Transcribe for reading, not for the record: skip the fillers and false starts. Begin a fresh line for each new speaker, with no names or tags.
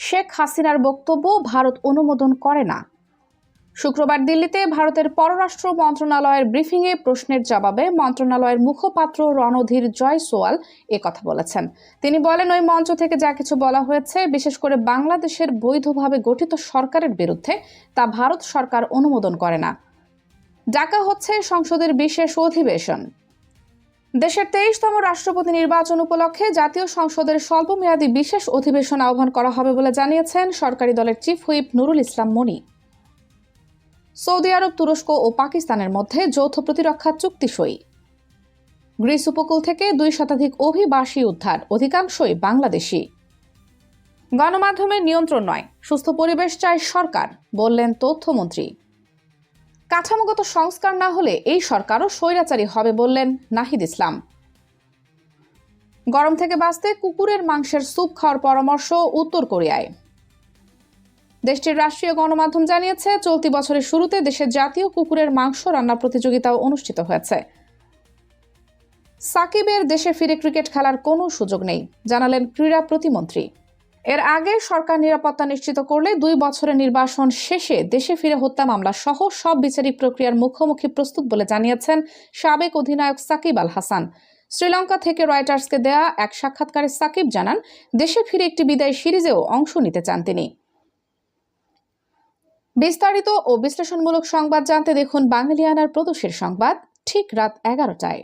শেখ হাসিনার বক্তব্য ভারত অনুমোদন করে না। শুক্রবার দিল্লিতে ভারতের পররাষ্ট্র মন্ত্রণালয়ের ব্রিফিংয়ে প্রশ্নের জবাবে মন্ত্রণালয়ের মুখপাত্র রণধীর জয়সওয়াল কথা বলেছেন। তিনি বলেন, ওই মঞ্চ থেকে যা কিছু বলা হয়েছে, বিশেষ করে বাংলাদেশের বৈধভাবে গঠিত সরকারের বিরুদ্ধে, তা ভারত সরকার অনুমোদন করে না। ডাকা হচ্ছে সংসদের বিশেষ অধিবেশন। দেশের 23তম রাষ্ট্রপতি নির্বাচন উপলক্ষে জাতীয় সংসদের স্বল্পমেয়াদী বিশেষ অধিবেশন আহ্বান করা হবে বলে জানিয়েছেন সরকারি দলের চিফ হুইপ নুরুল ইসলাম মনি। সৌদি আরব, তুরস্ক ও পাকিস্তানের মধ্যে যৌথ প্রতিরক্ষা চুক্তি সই। গ্রিস উপকূল থেকে 2 শতাধিক অভিবাসী উদ্ধার, অধিকাংশই বাংলাদেশি। গণমাধ্যমের নিয়ন্ত্রণ নয়, সুস্থ পরিবেশ চায় সরকার, বললেন তথ্যমন্ত্রী। কাঠামোগত সংস্কার না হলে এই সরকারও স্বৈরাচারী হবে, বললেন নাহিদ ইসলাম। গরম থেকে বাঁচতে কুকুরের মাংসের স্যুপ খাওয়ার পরামর্শ উত্তর কোরিয়ায়। দেশটির রাষ্ট্রীয় গণমাধ্যম জানিয়েছে, চলতি বছরের শুরুতে দেশের জাতীয় কুকুরের মাংস রান্না প্রতিযোগিতাও অনুষ্ঠিত হয়েছে। সাকিবের দেশে ফিরে ক্রিকেট খেলার কোনো সুযোগ নেই, জানালেন ক্রীড়া প্রতিমন্ত্রী। এর আগে সরকার নিরাপত্তা নিশ্চিত করলে 2 বছরের নির্বাসন শেষে দেশে ফিরে হত্যা মামলা সহ সব বিচারিক প্রক্রিয়ার মুখোমুখি প্রস্তুত বলে জানিয়েছেন সাবেক অধিনায়ক সাকিব আল হাসান। শ্রীলঙ্কা থেকে রয়টার্সকে দেয়া এক সাক্ষাৎকারে সাকিব জানান, দেশে ফিরে একটি বিদায় সিরিজেও অংশ নিতে চান তিনি। বিস্তারিত ও বিশ্লেষণমূলক সংবাদ জানতে দেখুন বাঙালিয়ানার প্রদোষের সংবাদ ঠিক রাত 11টায়।